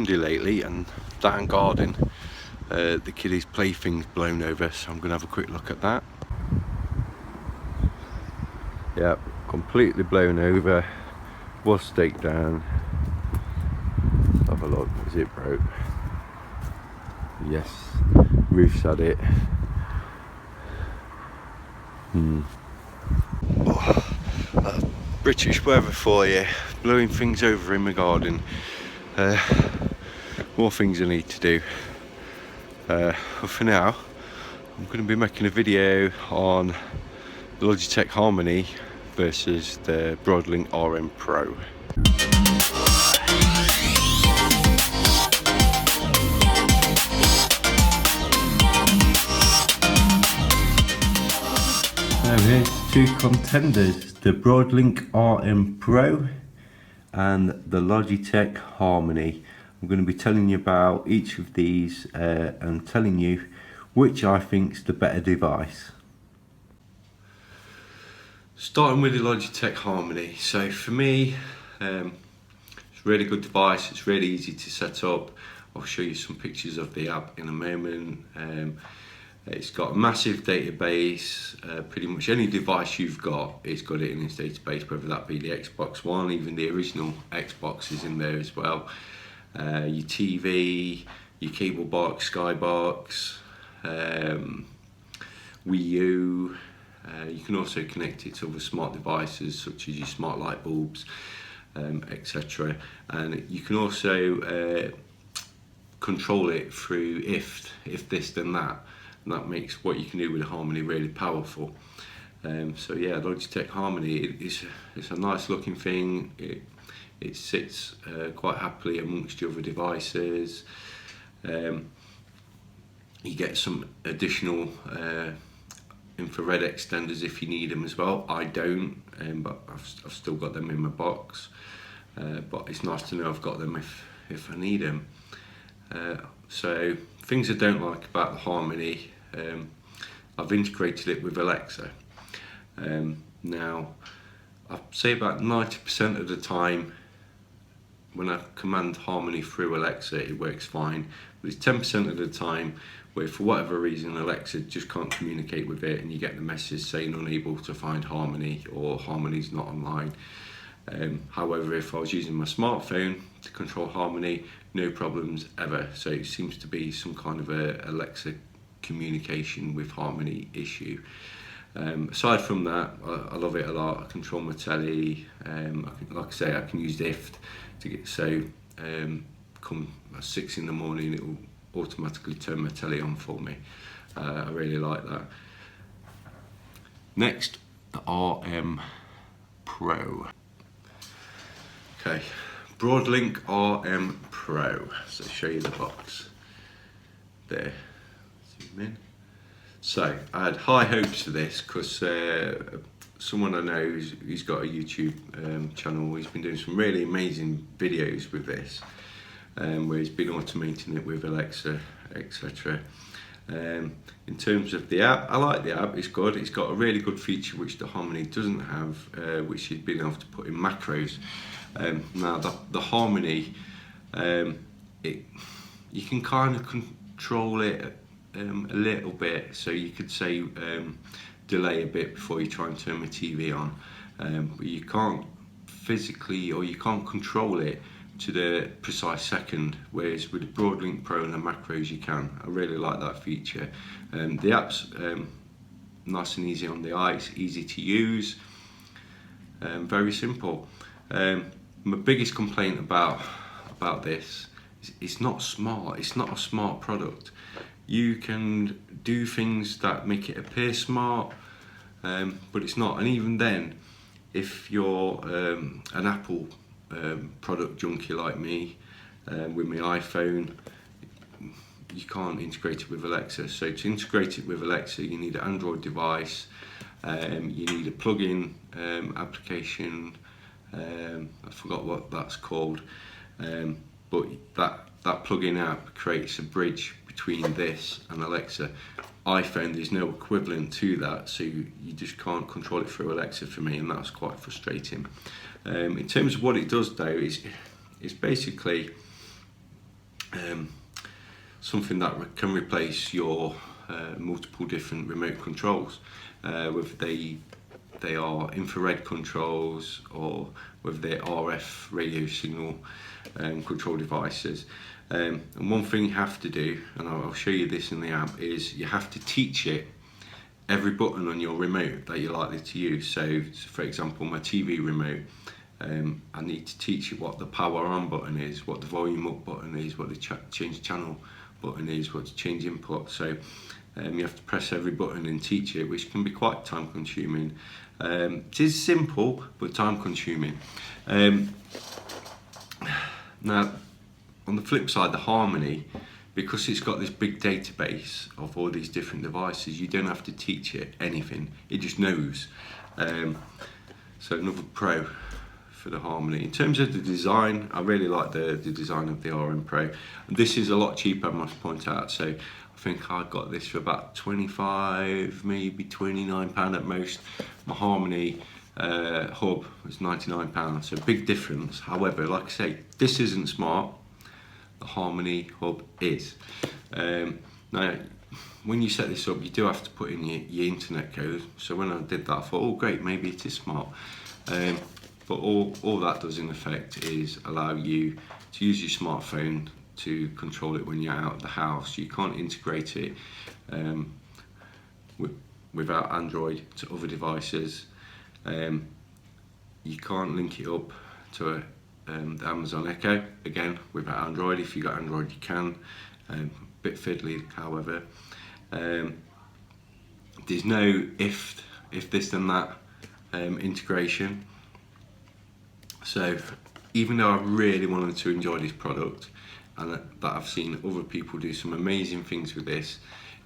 windy lately, and that garden, the kiddies' plaything's blown over, so I'm going to have a quick look at that. Yep, completely blown over, was staked down. Let's have a look, is it broke? Yes, roof's had it. British weather for you, blowing things over in my garden. More things I need to do. But for now, I'm going to be making a video on the Logitech Harmony versus the Broadlink RM Pro. So here's two contenders, the Broadlink RM Pro and the Logitech Harmony. I'm going to be telling you about each of these and telling you which I think is the better device. Starting with the Logitech Harmony. So for me, it's a really good device, it's really easy to set up. I'll show you some pictures of the app in a moment. It's got a massive database. Pretty much any device you've got, it's got it in its database, whether that be the Xbox One, even the original Xbox is in there as well. Your TV, your cable box, Skybox, Wii U. You can also connect it to other smart devices such as your smart light bulbs, etc. And you can also control it through if this then that. And that makes what you can do with the Harmony really powerful. So yeah, Logitech Harmony, it's a nice looking thing. It sits quite happily amongst your other devices. You get some additional infrared extenders if you need them as well. I don't, but I've still got them in my box. But it's nice to know I've got them if I need them. So things I don't like about the Harmony, I've integrated it with Alexa. Now, I'd say about 90% of the time when I command Harmony through Alexa, it works fine. But it's 10% of the time where for whatever reason Alexa just can't communicate with it and you get the message saying unable to find Harmony or Harmony's not online. However, if I was using my smartphone to control Harmony, no problems ever. So it seems to be some kind of a Alexa communication with Harmony issue. Aside from that, I love it a lot. I control my telly. Like I say, I can use IFT to get come 6 in the morning, it will automatically turn my telly on for me. I really like that. Next, the RM Pro. Okay, Broadlink RM Pro. So show you the box. There, zoom in. So I had high hopes for this because someone I know who's got a YouTube channel. He's been doing some really amazing videos with this, where he's been automating it with Alexa, etc. In terms of the app, I like the app. It's good. It's got a really good feature which the Harmony doesn't have, which you've been able to put in macros. Now the Harmony, you can kind of control it a little bit, so you could say delay a bit before you try and turn the TV on, but you can't physically, or you can't control it to the precise second, whereas with the Broadlink Pro and the macros you can. I really like that feature. The app's nice and easy on the eye, it's easy to use, very simple. My biggest complaint about this is it's not smart. It's not a smart product. You can do things that make it appear smart, but it's not. And even then, if you're an Apple product junkie like me, with my iPhone, you can't integrate it with Alexa. So to integrate it with Alexa, you need an Android device, you need a plug-in application. I forgot what that's called, but that plug-in app creates a bridge between this and Alexa. iPhone, there's no equivalent to that, so you just can't control it through Alexa for me, and that's quite frustrating. In terms of what it does though, it's basically something that can replace your multiple different remote controls, whether they are infrared controls or whether they're RF radio signal control devices. And one thing you have to do, and I'll show you this in the app, is you have to teach it every button on your remote that you're likely to use. So for example, my TV remote, I need to teach it what the power on button is, what the volume up button is, what the change channel button is, what to change input. So you have to press every button and teach it, which can be quite time consuming. It is simple but time consuming. Now on the flip side, the Harmony, because it's got this big database of all these different devices, you don't have to teach it anything, it just knows. So another pro for the Harmony. In terms of the design, I really like the design of the RM Pro. And this is a lot cheaper, I must point out. So I think I got this for about 25, maybe £29 at most. My Harmony hub was £99, so big difference. However, like I say, this isn't smart. The Harmony hub is. Now, when you set this up, you do have to put in your internet code. So when I did that, I thought, oh great, maybe it is smart. But all that does in effect is allow you to use your smartphone to control it when you're out of the house. You can't integrate it without Android to other devices. You can't link it up to the Amazon Echo, again without Android. If you've got Android you can, bit fiddly however. There's no if this then that integration. So even though I really wanted to enjoy this product and that I've seen other people do some amazing things with this,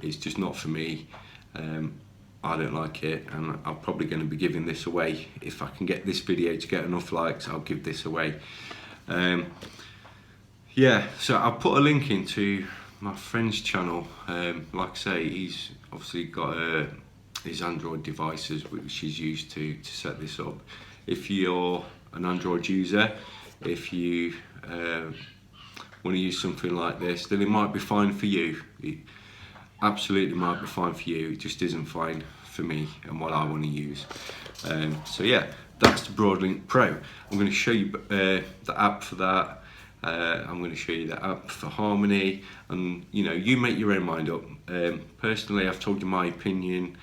it's just not for me. I don't like it, and I'm probably going to be giving this away. If I can get this video to get enough likes, I'll give this away. Yeah, so I'll put a link into my friend's channel. Like I say, he's obviously got his Android devices which he's used to set this up. If you're an Android user, if you want to use something like this, then it might be fine for you. It absolutely might be fine for you, it just isn't fine for me and what I want to use. So yeah, that's the Broadlink Pro. I'm going to show you the app for that. I'm going to show you the app for Harmony, and you make your own mind up. Personally, I've told you my opinion.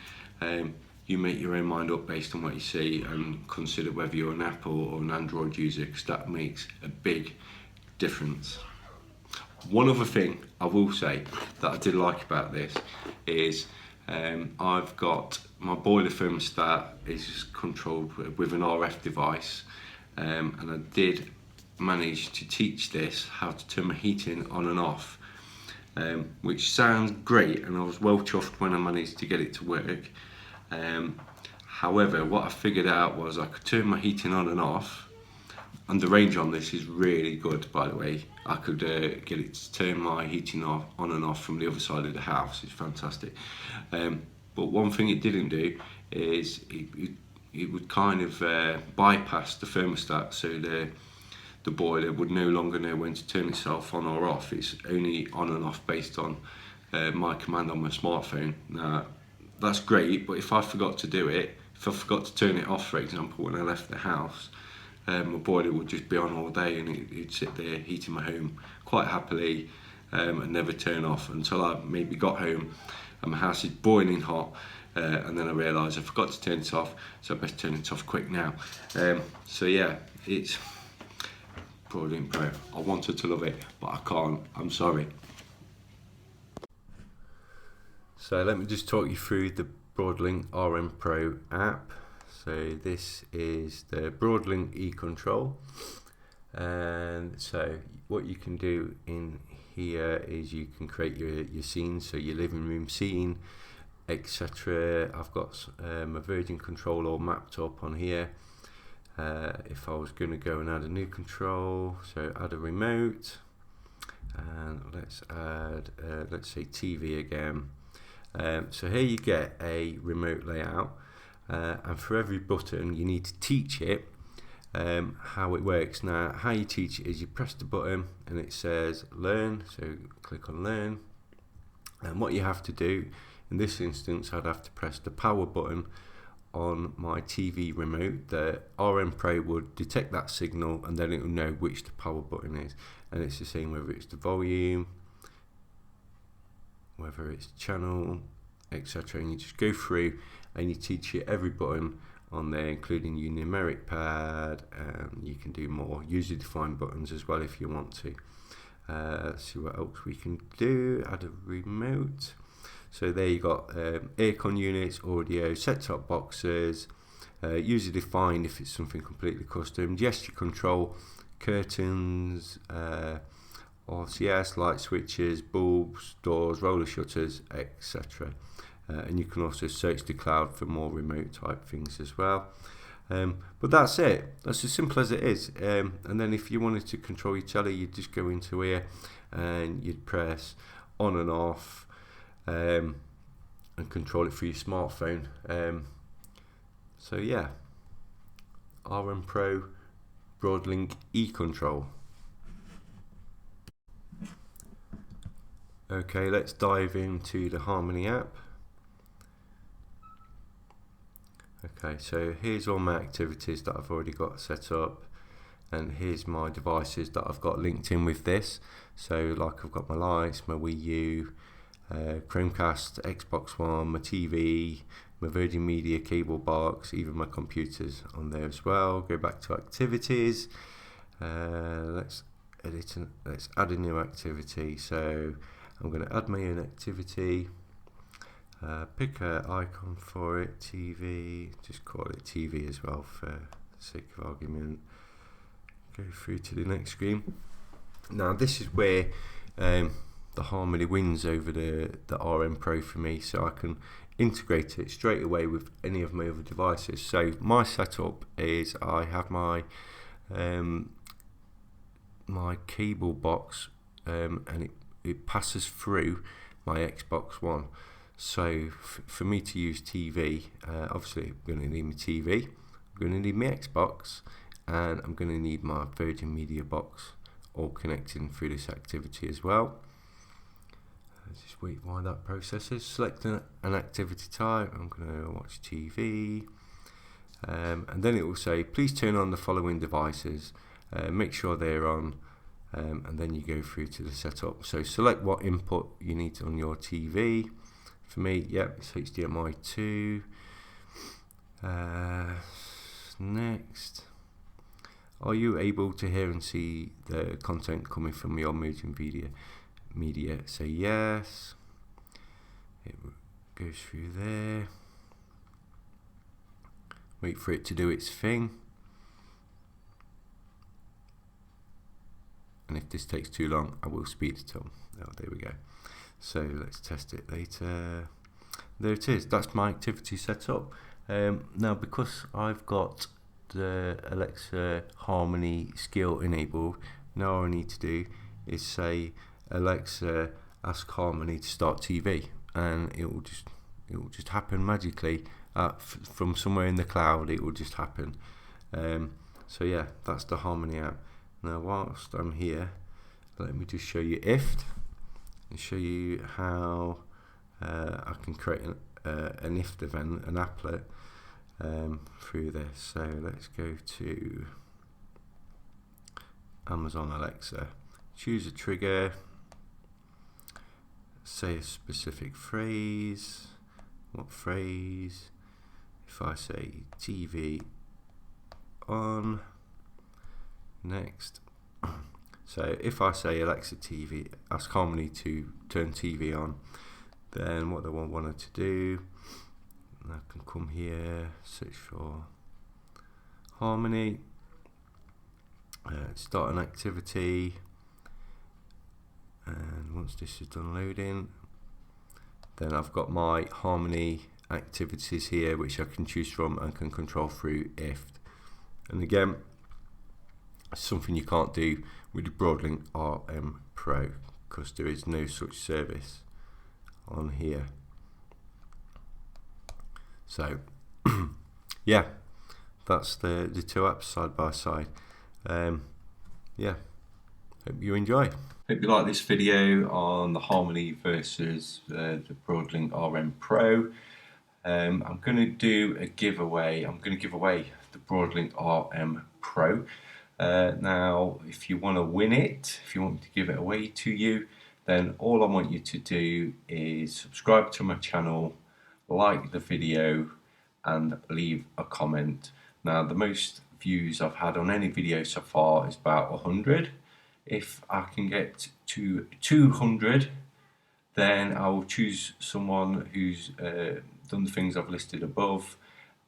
You make your own mind up based on what you see, and consider whether you're an Apple or an Android user, because that makes a big difference. One other thing I will say that I did like about this is I've got my boiler thermostat is controlled with an RF device, and I did manage to teach this how to turn my heating on and off, which sounds great, and I was well chuffed when I managed to get it to work. However, what I figured out was I could turn my heating on and off, and the range on this is really good, by the way. I could get it to turn my heating on and off from the other side of the house. It's fantastic. But one thing it didn't do is it would kind of bypass the thermostat, so the boiler would no longer know when to turn itself on or off. It's only on and off based on my command on my smartphone. Now, that's great, but if I forgot to do it, if I forgot to turn it off, for example, when I left the house, my boiler would just be on all day, and it'd sit there heating my home quite happily and never turn off until I maybe got home and my house is boiling hot, and then I realised I forgot to turn it off, so I best turn it off quick now. So yeah, it's Broadlink Pro. I wanted to love it, but I can't. I'm sorry. So let me just talk you through the Broadlink RM Pro app. So this is the Broadlink eControl, and so what you can do in here is you can create your scenes, so your living room scene, etc. I've got a Virgin control all mapped up on here. If I was going to go and add a new control, so add a remote, and let's add let's say TV again. So here you get a remote layout, and for every button you need to teach it how it works. Now, how you teach it is you press the button and it says learn, so click on learn, and what you have to do in this instance, I'd have to press the power button on my TV remote. The RM Pro would detect that signal and then it will know which the power button is, and it's the same whether it's the volume, whether it's channel, etc. And you just go through and you teach it every button on there, including your numeric pad, and you can do more user defined buttons as well if you want to. Let's see what else we can do. Add a remote. So there you got aircon units, audio, set-top boxes, user defined if it's something completely custom, gesture control, curtains, RCS, light switches, bulbs, doors, roller shutters, etc. And you can also search the cloud for more remote type things as well. But that's it. That's as simple as it is. And then if you wanted to control your telly, you'd just go into here and you'd press on and off, and control it through your smartphone. So yeah, RM Pro Broadlink e-control. Okay, let's dive into the Harmony app. Okay, so here's all my activities that I've already got set up, and here's my devices that I've got linked in with this. So like I've got my lights, my Wii U, Chromecast, Xbox One, my TV, my Virgin Media cable box, even my computers on there as well. Go back to activities. Let's edit and let's add a new activity. So I'm going to add my own activity. Pick an icon for it, TV, just call it TV as well for the sake of argument. Go through to the next screen. Now this is where the Harmony wins over the RM Pro for me, so I can integrate it straight away with any of my other devices. So my setup is I have my my cable box, and it passes through my Xbox One. So for me to use TV, obviously I'm going to need my TV, I'm going to need my Xbox, and I'm going to need my Virgin Media box all connecting through this activity as well. Just wait while that processes. Select an activity type. I'm going to watch TV, and then it will say please turn on the following devices, make sure they're on, and then you go through to the setup. So select what input you need on your TV. For me, yep, it's HDMI 2. Next, are you able to hear and see the content coming from your Virgin Media? Say yes. It goes through there. Wait for it to do its thing. And if this takes too long, I will speed it up. Oh, there we go. So let's test it later. There it is. That's my activity set up. Now, because I've got the Alexa Harmony skill enabled, now all I need to do is say Alexa, ask Harmony to start TV, and it will just happen magically from somewhere in the cloud. It will just happen. So yeah, that's the Harmony app. Now, whilst I'm here, let me just show you IFT and show you how I can create an IFT event, an applet, through this. So let's go to Amazon Alexa, choose a trigger, say a specific phrase. What phrase? If I say TV on, next. So if I say Alexa TV, ask Harmony to turn TV on, then what do I want it to do? I can come here, search for Harmony, start an activity, and once this is done loading, then I've got my Harmony activities here which I can choose from and can control through IFT. And again, something you can't do with the Broadlink RM Pro because there is no such service on here. So yeah, that's the two apps side by side. Yeah, hope you enjoy. Hope you like this video on the Harmony versus the Broadlink RM Pro. I'm going to do a giveaway. I'm going to give away the Broadlink RM Pro. Now, if you want to win it, if you want me to give it away to you, then all I want you to do is subscribe to my channel, like the video, and leave a comment. Now, the most views I've had on any video so far is about 100. If I can get to 200, then I will choose someone who's done the things I've listed above,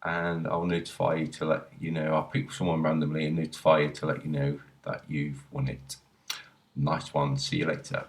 and I'll notify you to let you know. I'll pick someone randomly and notify you to let you know that you've won it. Nice one. See you later.